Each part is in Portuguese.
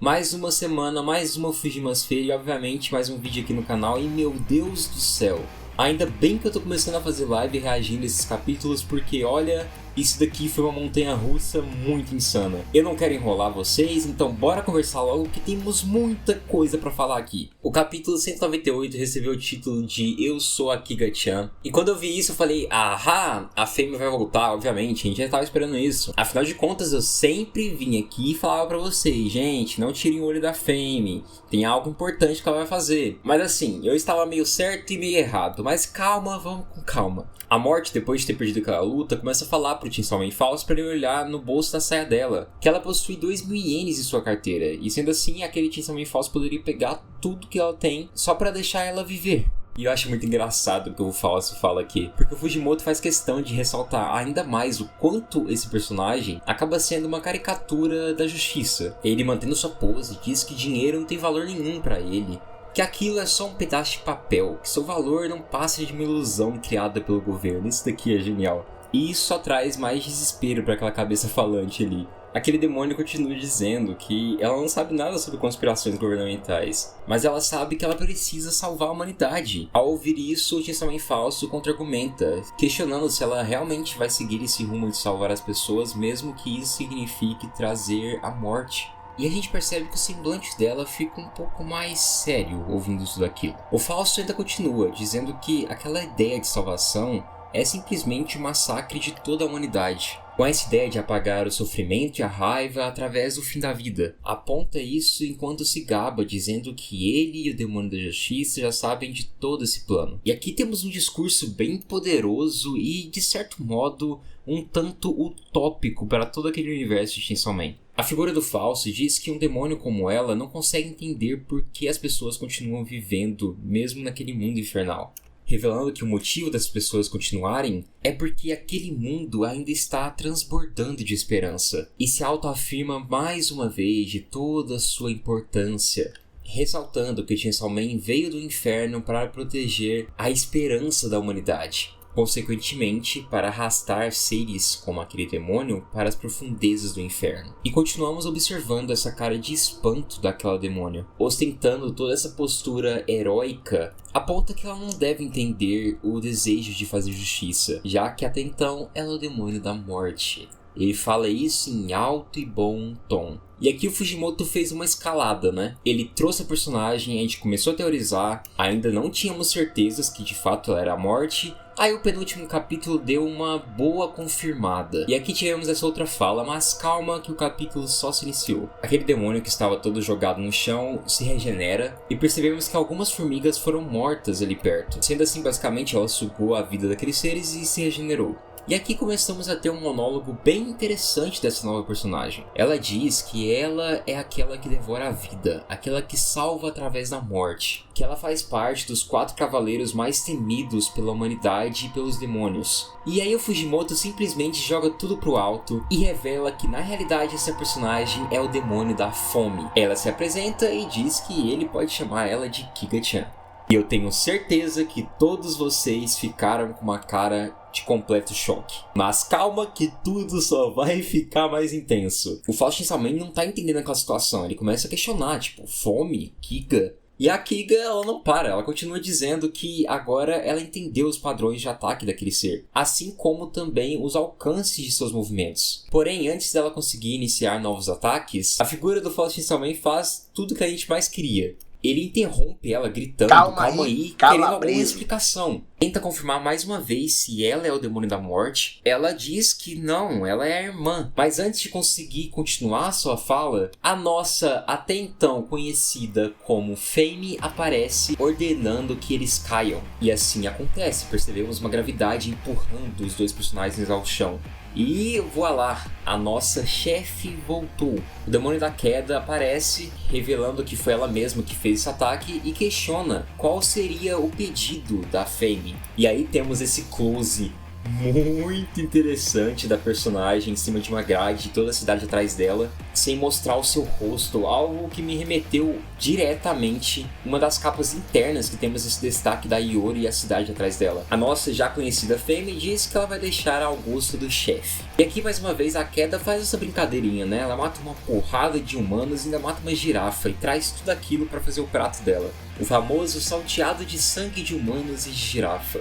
Mais uma semana, mais uma Fujima's Feira e obviamente mais um vídeo aqui no canal. E meu Deus do céu, ainda bem que eu tô começando a fazer live reagindo a esses capítulos, porque olha, isso daqui foi uma montanha-russa muito insana. Eu não quero enrolar vocês, então bora conversar logo que temos muita coisa pra falar aqui. O capítulo 198 recebeu o título de Eu Sou a Kiga-chan. E quando eu vi isso eu falei, ahá, a Fame vai voltar, obviamente, a gente já tava esperando isso. Afinal de contas eu sempre vim aqui e falava pra vocês, gente, não tirem o olho da Fame, tem algo importante que ela vai fazer. Mas assim, eu estava meio certo e meio errado, mas calma, vamos com calma. A Morte, depois de ter perdido aquela luta, começa a falar pro Chainsaw Man falso para ele olhar no bolso da saia dela, que ela possui 2.000 ienes em sua carteira, e sendo assim, aquele Chainsaw Man falso poderia pegar tudo que ela tem só para deixar ela viver. E eu acho muito engraçado o que o falso fala aqui, porque o Fujimoto faz questão de ressaltar ainda mais o quanto esse personagem acaba sendo uma caricatura da justiça. Ele, mantendo sua pose, diz que dinheiro não tem valor nenhum para ele, que aquilo é só um pedaço de papel, que seu valor não passa de uma ilusão criada pelo governo. Isso daqui é genial. E isso só traz mais desespero para aquela cabeça falante ali. Aquele demônio continua dizendo que ela não sabe nada sobre conspirações governamentais, mas ela sabe que ela precisa salvar a humanidade. Ao ouvir isso, o Chainsaw Man falso contra-argumenta, questionando se ela realmente vai seguir esse rumo de salvar as pessoas, mesmo que isso signifique trazer a morte. E a gente percebe que o semblante dela fica um pouco mais sério ouvindo tudo aquilo. O Fausto ainda continua, dizendo que aquela ideia de salvação é simplesmente um massacre de toda a humanidade, com essa ideia de apagar o sofrimento e a raiva através do fim da vida. Aponta isso enquanto se gaba, dizendo que ele e o demônio da justiça já sabem de todo esse plano. E aqui temos um discurso bem poderoso e, de certo modo, um tanto utópico para todo aquele universo de Chainsaw Man. A figura do falso diz que um demônio como ela não consegue entender por que as pessoas continuam vivendo mesmo naquele mundo infernal, revelando que o motivo das pessoas continuarem é porque aquele mundo ainda está transbordando de esperança, e se autoafirma mais uma vez de toda a sua importância, ressaltando que Chainsaw Man veio do inferno para proteger a esperança da humanidade, consequentemente para arrastar seres como aquele demônio para as profundezas do inferno. E continuamos observando essa cara de espanto daquela demônio, ostentando toda essa postura heróica, aponta que ela não deve entender o desejo de fazer justiça, já que até então ela é o demônio da morte. Ele fala isso em alto e bom tom. E aqui o Fujimoto fez uma escalada, né? Ele trouxe a personagem, a gente começou a teorizar, ainda não tínhamos certezas que de fato ela era a morte. Aí o penúltimo capítulo deu uma boa confirmada. E aqui tivemos essa outra fala, mas calma que o capítulo só se iniciou. Aquele demônio que estava todo jogado no chão se regenera e percebemos que algumas formigas foram mortas ali perto. Sendo assim, basicamente ela sugou a vida daqueles seres e se regenerou. E aqui começamos a ter um monólogo bem interessante dessa nova personagem. Ela diz que ela é aquela que devora a vida, aquela que salva através da morte, que ela faz parte dos 4 cavaleiros mais temidos pela humanidade e pelos demônios. E aí o Fujimoto simplesmente joga tudo pro alto e revela que na realidade essa personagem é o demônio da fome. Ela se apresenta e diz que ele pode chamar ela de Kiga-chan. E eu tenho certeza que todos vocês ficaram com uma cara de completo choque. Mas calma que tudo só vai ficar mais intenso. O Fausto Chainsaw Man não tá entendendo aquela situação. Ele começa a questionar, tipo, fome? Kiga? E a Kiga, ela não para. Ela continua dizendo que agora ela entendeu os padrões de ataque daquele ser, assim como também os alcances de seus movimentos. Porém, antes dela conseguir iniciar novos ataques, a figura do Fausto Chainsaw Man faz tudo que a gente mais queria. Ele interrompe ela gritando, calma aí, querendo alguma explicação. Tenta confirmar mais uma vez se ela é o demônio da morte. Ela diz que não, ela é a irmã. Mas antes de conseguir continuar sua fala, a nossa até então conhecida como Fame aparece ordenando que eles caiam. E assim acontece, percebemos uma gravidade empurrando os dois personagens ao chão. E voilá, a nossa chefe voltou. O demônio da queda aparece, revelando que foi ela mesma que fez esse ataque e questiona qual seria o pedido da Fame. E aí temos esse close muito interessante da personagem em cima de uma grade, toda a cidade atrás dela, sem mostrar o seu rosto, algo que me remeteu diretamente uma das capas internas que temos esse destaque da Iori e a cidade atrás dela. A nossa já conhecida Fame diz que ela vai deixar ao gosto do chefe. E aqui mais uma vez a Queda faz essa brincadeirinha, né? Ela mata uma porrada de humanos e ainda mata uma girafa e traz tudo aquilo para fazer o prato dela. O famoso salteado de sangue de humanos e de girafa.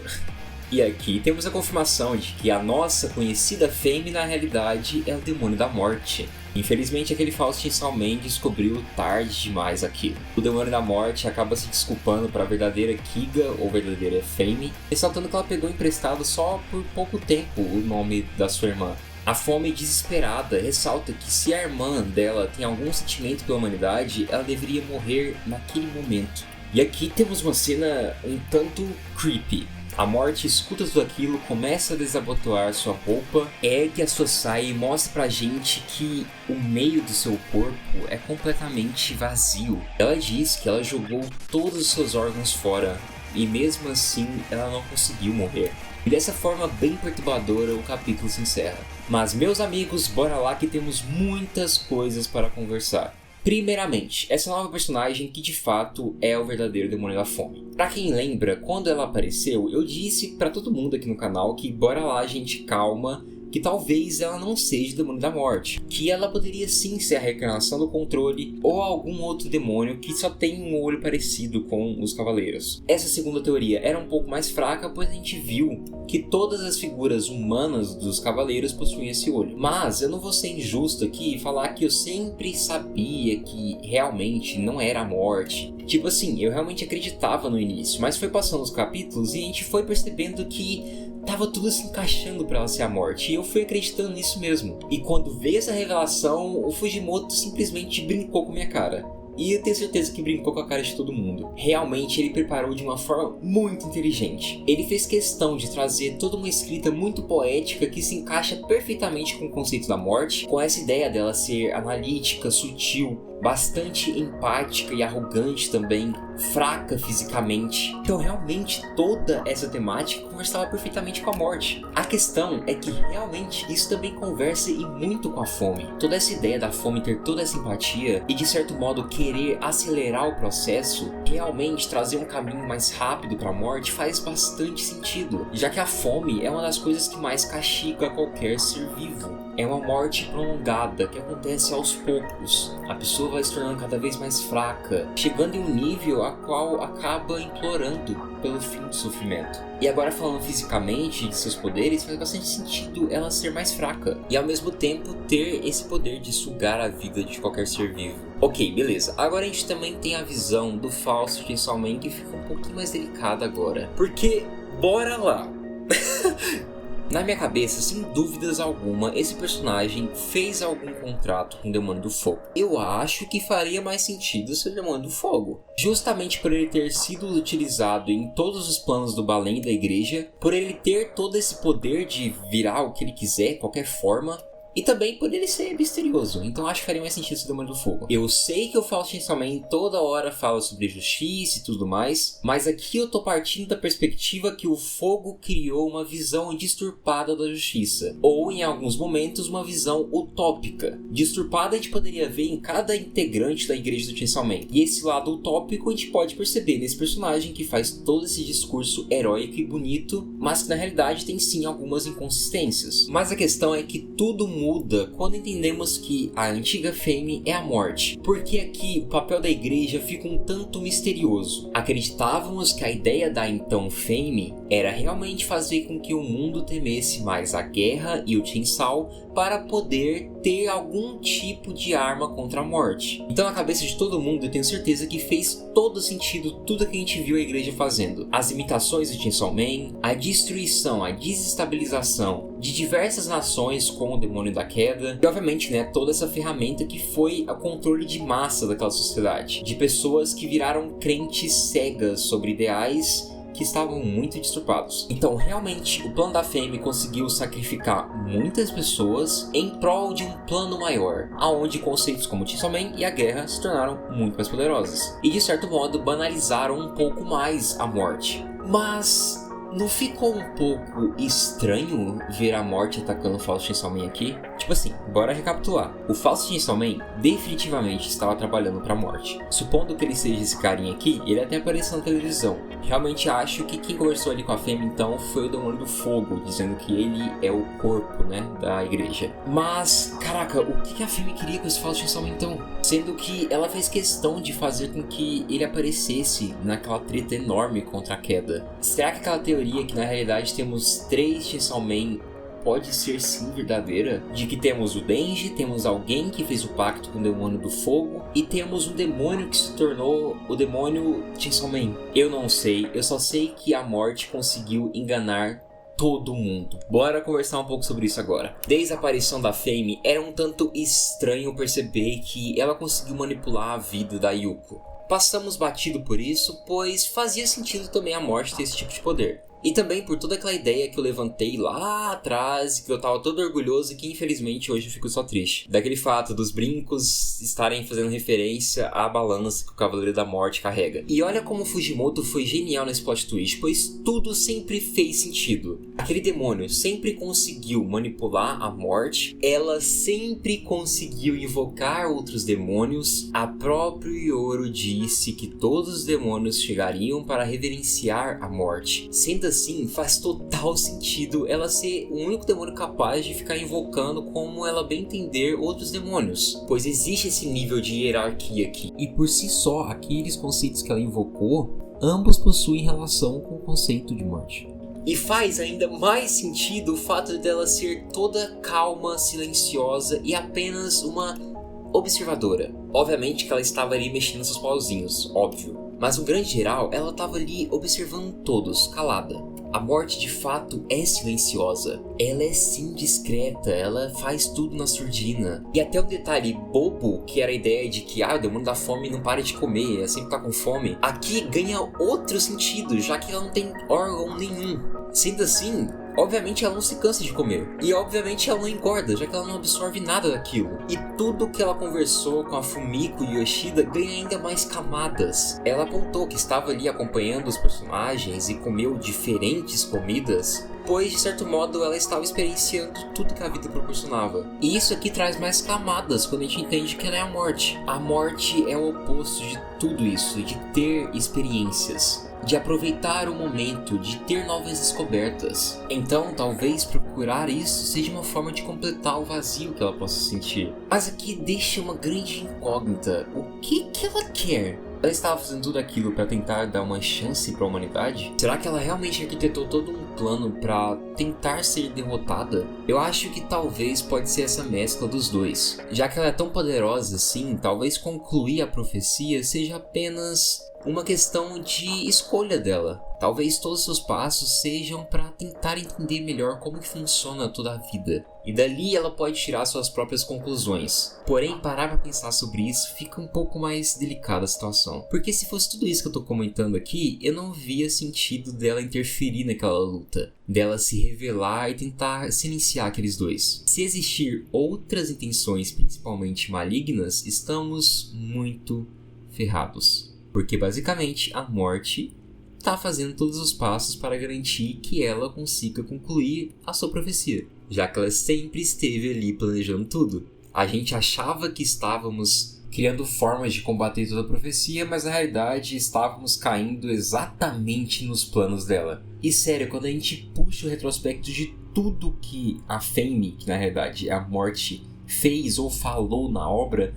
E aqui temos a confirmação de que a nossa conhecida Fame na realidade é o demônio da morte. Infelizmente aquele Faustin Salman descobriu tarde demais aquilo. O demônio da morte acaba se desculpando para a verdadeira Kiga ou verdadeira Fame, ressaltando que ela pegou emprestado só por pouco tempo o nome da sua irmã. A Fome desesperada ressalta que se a irmã dela tem algum sentimento pela humanidade, ela deveria morrer naquele momento. E aqui temos uma cena um tanto creepy. A morte escuta tudo aquilo, começa a desabotoar sua roupa, ergue a sua saia e mostra pra gente que o meio do seu corpo é completamente vazio. Ela diz que ela jogou todos os seus órgãos fora e mesmo assim ela não conseguiu morrer. E dessa forma bem perturbadora o capítulo se encerra. Mas meus amigos, bora lá que temos muitas coisas para conversar. Primeiramente, essa nova personagem que de fato é o verdadeiro demônio da fome. Pra quem lembra, quando ela apareceu, eu disse pra todo mundo aqui no canal que bora lá gente, calma, que talvez ela não seja o demônio da morte, que ela poderia sim ser a reencarnação do controle ou algum outro demônio que só tem um olho parecido com os cavaleiros. Essa segunda teoria era um pouco mais fraca, pois a gente viu que todas as figuras humanas dos cavaleiros possuem esse olho. Mas eu não vou ser injusto aqui e falar que eu sempre sabia que realmente não era a morte. Tipo assim, eu realmente acreditava no início, mas foi passando os capítulos e a gente foi percebendo que tava tudo se encaixando pra ela ser a morte, e eu fui acreditando nisso mesmo. E quando veio essa revelação, o Fujimoto simplesmente brincou com minha cara. E eu tenho certeza que brincou com a cara de todo mundo. Realmente ele preparou de uma forma muito inteligente. Ele fez questão de trazer toda uma escrita muito poética que se encaixa perfeitamente com o conceito da morte, com essa ideia dela ser analítica, sutil, bastante empática e arrogante também, fraca fisicamente. Então realmente toda essa temática conversava perfeitamente com a morte. A questão é que realmente isso também conversa e muito com a fome. Toda essa ideia da fome ter toda essa empatia e de certo modo querer acelerar o processo, realmente trazer um caminho mais rápido para a morte faz bastante sentido, já que a fome é uma das coisas que mais castiga qualquer ser vivo. É uma morte prolongada que acontece aos poucos. A pessoa vai se tornando cada vez mais fraca, chegando em um nível a qual acaba implorando pelo fim do sofrimento. E agora falando fisicamente de seus poderes, faz bastante sentido ela ser mais fraca e ao mesmo tempo ter esse poder de sugar a vida de qualquer ser vivo. Ok, beleza. Agora a gente também tem a visão do Faust de Salman que fica um pouquinho mais delicada agora. Porque, bora lá! Na minha cabeça, sem dúvidas alguma, esse personagem fez algum contrato com o Demônio do Fogo. Eu acho que faria mais sentido ser o Demônio do Fogo. Justamente por ele ter sido utilizado em todos os planos do Balém da igreja, por ele ter todo esse poder de virar o que ele quiser, qualquer forma, e também por ele ser misterioso, então acho que faria mais sentido ser o Demônio do Fogo. Eu sei que o Faustin Salman toda hora fala sobre justiça e tudo mais, mas aqui eu tô partindo da perspectiva que o fogo criou uma visão disturpada da justiça, ou em alguns momentos uma visão utópica. Disturpada a gente poderia ver em cada integrante da igreja do Chainsaw Salman, e esse lado utópico a gente pode perceber nesse personagem que faz todo esse discurso heróico e bonito, mas que na realidade tem sim algumas inconsistências. Mas a questão é que tudo muda quando entendemos que a antiga Fame é a morte, porque aqui o papel da igreja fica um tanto misterioso. Acreditávamos que a ideia da então Fame era realmente fazer com que o mundo temesse mais a guerra e o Chainsaw para poder ter algum tipo de arma contra a morte. Então na cabeça de todo mundo eu tenho certeza que fez todo sentido tudo que a gente viu a igreja fazendo. As imitações do Chainsaw Man, a destruição, a desestabilização de diversas nações com o Demônio da Queda e obviamente toda essa ferramenta que foi o controle de massa daquela sociedade, de pessoas que viraram crentes cegas sobre ideais que estavam muito disturbados. Então realmente o plano da Fame conseguiu sacrificar muitas pessoas em prol de um plano maior, aonde conceitos como Chainsaw Man e a guerra se tornaram muito mais poderosos e de certo modo banalizaram um pouco mais a morte. Mas Não ficou um pouco estranho ver a morte atacando o Falso Chainsaw Man aqui? Tipo assim, bora recapitular. O Falso Chainsaw Man definitivamente estava trabalhando pra morte. Supondo que ele seja esse carinha aqui, ele até apareceu na televisão. Realmente acho que quem conversou ali com a Fêmea então foi o Demônio do Fogo, dizendo que ele é o corpo, né, da igreja. Mas, caraca, o que a Fêmea queria com esse Falso Chainsaw Man então? Sendo que ela fez questão de fazer com que ele aparecesse naquela treta enorme contra a queda. Será que aquela teoria que na realidade temos 3 Chainsaw Man pode ser sim verdadeira? De que temos o Denji, temos alguém que fez o pacto com o Demônio do Fogo e temos um demônio que se tornou o demônio Chainsaw Man? Eu não sei, eu só sei que a morte conseguiu enganar todo mundo. Bora conversar um pouco sobre isso agora. Desde a aparição da Fame, era um tanto estranho perceber que ela conseguiu manipular a vida da Yuko. Passamos batido por isso, pois fazia sentido também a morte ter esse tipo de poder. E também por toda aquela ideia que eu levantei lá atrás, que eu tava todo orgulhoso e que infelizmente hoje eu fico só triste. Daquele fato dos brincos estarem fazendo referência à balança que o Cavaleiro da Morte carrega. E olha como o Fujimoto foi genial nesse plot twist, pois tudo sempre fez sentido. Aquele demônio sempre conseguiu manipular a morte, ela sempre conseguiu invocar outros demônios. A própria Yoro disse que todos os demônios chegariam para reverenciar a morte. Sendo assim, faz total sentido ela ser o único demônio capaz de ficar invocando como ela bem entender outros demônios, pois existe esse nível de hierarquia aqui. E por si só, aqueles conceitos que ela invocou, ambos possuem relação com o conceito de morte. E faz ainda mais sentido o fato dela ser toda calma, silenciosa e apenas uma observadora. Obviamente que ela estava ali mexendo seus pauzinhos, óbvio. Mas no grande geral, ela estava ali observando todos, calada. A morte de fato é silenciosa. Ela é sim discreta, ela faz tudo na surdina. E até um detalhe bobo, que era a ideia de que o demônio da fome não para de comer, ela sempre tá com fome. Aqui ganha outro sentido, já que ela não tem órgão nenhum. Sendo assim, obviamente ela não se cansa de comer. E obviamente ela não engorda, já que ela não absorve nada daquilo. E tudo que ela conversou com a Fumiko e Yoshida ganha ainda mais camadas. Ela apontou que estava ali acompanhando os personagens e comeu diferentes comidas, pois de certo modo ela estava experienciando tudo que a vida proporcionava. E isso aqui traz mais camadas quando a gente entende que ela é a morte. A morte é o oposto de tudo isso, de ter experiências, de aproveitar o momento, de ter novas descobertas. Então, talvez procurar isso seja uma forma de completar o vazio que ela possa sentir. Mas aqui deixa uma grande incógnita. O que ela quer? Ela estava fazendo tudo aquilo para tentar dar uma chance para a humanidade? Será que ela realmente arquitetou todo um plano para tentar ser derrotada? Eu acho que talvez pode ser essa mescla dos dois. Já que ela é tão poderosa assim, talvez concluir a profecia seja apenas uma questão de escolha dela. Talvez todos os seus passos sejam para tentar entender melhor como que funciona toda a vida. E dali ela pode tirar suas próprias conclusões. Porém, parar para pensar sobre isso fica um pouco mais delicada a situação. Porque se fosse tudo isso que eu tô comentando aqui, eu não via sentido dela interferir naquela luta. Dela se revelar e tentar silenciar aqueles dois. Se existir outras intenções, principalmente malignas, estamos muito ferrados. Porque basicamente a morte está fazendo todos os passos para garantir que ela consiga concluir a sua profecia, já que ela sempre esteve ali planejando tudo. A gente achava que estávamos criando formas de combater toda a profecia, mas na realidade estávamos caindo exatamente nos planos dela. E sério, quando a gente puxa o retrospecto de tudo que a Fame, que na realidade é a morte, fez ou falou na obra,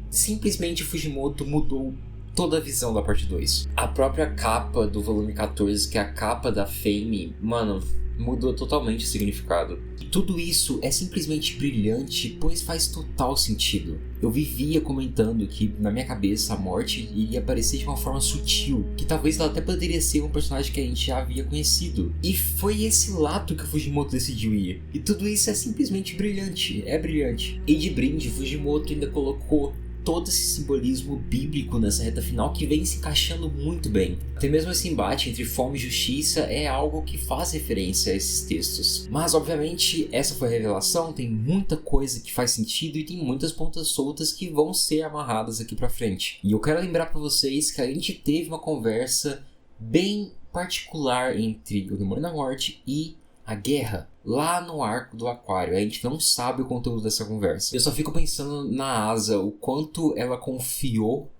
simplesmente Fujimoto mudou toda a visão da parte 2. A própria capa do volume 14, que é a capa da Fame, mano, mudou totalmente o significado. E tudo isso é simplesmente brilhante, pois faz total sentido. Eu vivia comentando que na minha cabeça a morte iria aparecer de uma forma sutil, que talvez ela até poderia ser um personagem que a gente já havia conhecido. E foi esse lado que o Fujimoto decidiu ir. E tudo isso é simplesmente brilhante, é brilhante. E de brinde, Fujimoto ainda colocou todo esse simbolismo bíblico nessa reta final que vem se encaixando muito bem. Até mesmo esse embate entre fome e justiça é algo que faz referência a esses textos. Mas obviamente essa foi a revelação, tem muita coisa que faz sentido e tem muitas pontas soltas que vão ser amarradas aqui pra frente. E eu quero lembrar pra vocês que a gente teve uma conversa bem particular entre o Demônio da Morte e a guerra, lá no arco do aquário. A gente não sabe o conteúdo dessa conversa. Eu só fico pensando na Asa, o quanto ela confiou.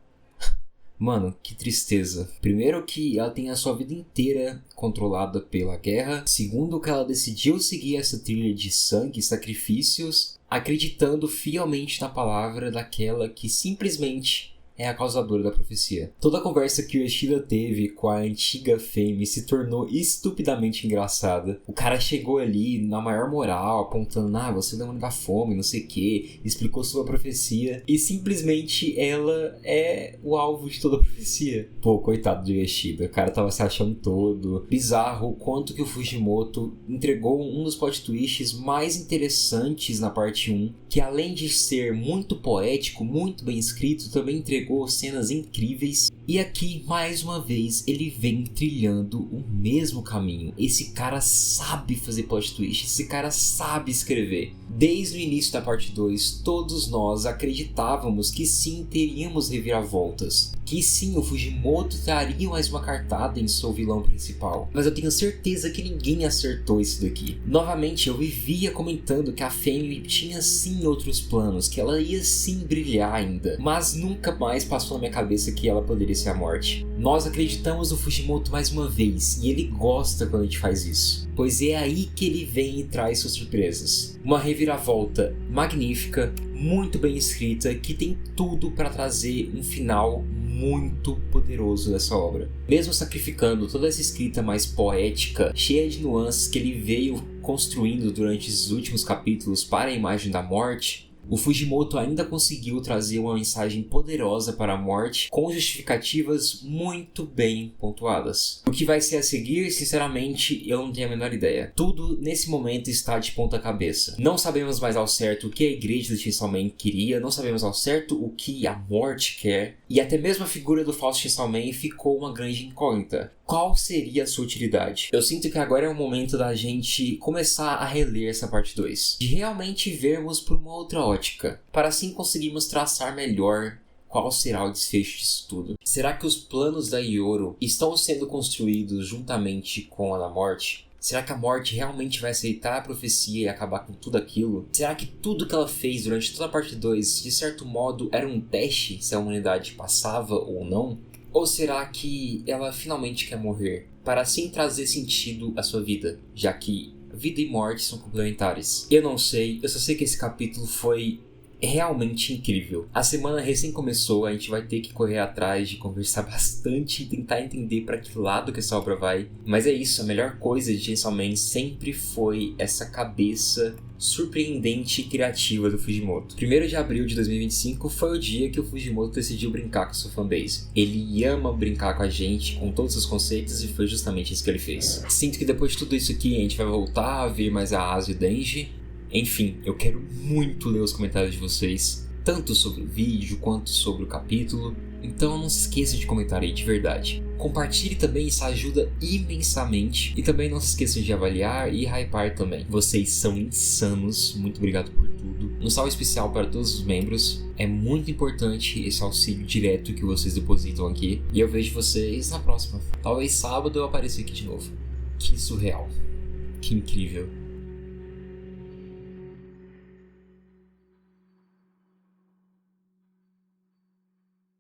Mano, que tristeza. Primeiro que ela tem a sua vida inteira controlada pela guerra. Segundo que ela decidiu seguir essa trilha de sangue e sacrifícios, acreditando fielmente na palavra daquela que simplesmente é a causadora da profecia. Toda a conversa que o Yoshida teve com a antiga Fame se tornou estupidamente engraçada. O cara chegou ali na maior moral, apontando, você é o demônio da fome, não sei o que, explicou sobre a profecia, e simplesmente ela é o alvo de toda a profecia. Pô, coitado do Yoshida, o cara tava se achando todo. Bizarro o quanto que o Fujimoto entregou um dos plot twists mais interessantes na parte 1, que além de ser muito poético, muito bem escrito, também entregou cenas incríveis. E aqui, mais uma vez, ele vem trilhando o mesmo caminho. Esse cara sabe fazer plot twist, esse cara sabe escrever. Desde o início da parte 2, todos nós acreditávamos que sim, teríamos reviravoltas. Que sim, o Fujimoto daria mais uma cartada em seu vilão principal. Mas eu tenho certeza que ninguém acertou isso daqui. Novamente, eu vivia comentando que a Fame tinha sim outros planos, que ela ia sim brilhar ainda. Mas nunca mais passou na minha cabeça que ela poderia ser a morte. Nós acreditamos no Fujimoto mais uma vez, e ele gosta quando a gente faz isso. Pois é aí que ele vem e traz suas surpresas. Uma reviravolta magnífica, muito bem escrita, que tem tudo para trazer um final muito poderoso dessa obra. Mesmo sacrificando toda essa escrita mais poética, cheia de nuances que ele veio construindo durante esses últimos capítulos para a imagem da morte, o Fujimoto ainda conseguiu trazer uma mensagem poderosa para a morte com justificativas muito bem pontuadas. O que vai ser a seguir, sinceramente, eu não tenho a menor ideia. Tudo nesse momento está de ponta cabeça. Não sabemos mais ao certo o que a igreja do Chainsaw Man queria, não sabemos ao certo o que a morte quer, e até mesmo a figura do falso Chainsaw Man ficou uma grande incógnita. Qual seria a sua utilidade? Eu sinto que agora é o momento da gente começar a reler essa parte 2. De realmente vermos por uma outra ótica, para assim conseguirmos traçar melhor qual será o desfecho disso tudo. Será que os planos da Ioro estão sendo construídos juntamente com a da morte? Será que a morte realmente vai aceitar a profecia e acabar com tudo aquilo? Será que tudo que ela fez durante toda a parte 2, de certo modo, era um teste se a humanidade passava ou não? Ou será que ela finalmente quer morrer, para assim trazer sentido à sua vida, já que vida e morte são complementares? Eu não sei, eu só sei que esse capítulo foi realmente incrível. A semana recém começou, a gente vai ter que correr atrás de conversar bastante e tentar entender para que lado que essa obra vai. Mas é isso, a melhor coisa de Chainsaw Man sempre foi essa cabeça surpreendente e criativa do Fujimoto. 1º de abril de 2025 foi o dia que o Fujimoto decidiu brincar com a sua fanbase. Ele ama brincar com a gente, com todos os conceitos, e foi justamente isso que ele fez. Sinto que depois de tudo isso aqui, a gente vai voltar a ver mais a Asa e o Denji. Enfim, eu quero muito ler os comentários de vocês, tanto sobre o vídeo quanto sobre o capítulo. Então não se esqueça de comentar aí, de verdade. Compartilhe também, isso ajuda imensamente. E também não se esqueçam de avaliar e hypar também. Vocês são insanos, muito obrigado por tudo. Um salve especial para todos os membros. É muito importante esse auxílio direto que vocês depositam aqui. E eu vejo vocês na próxima. Talvez sábado eu apareça aqui de novo. Que surreal. Que incrível.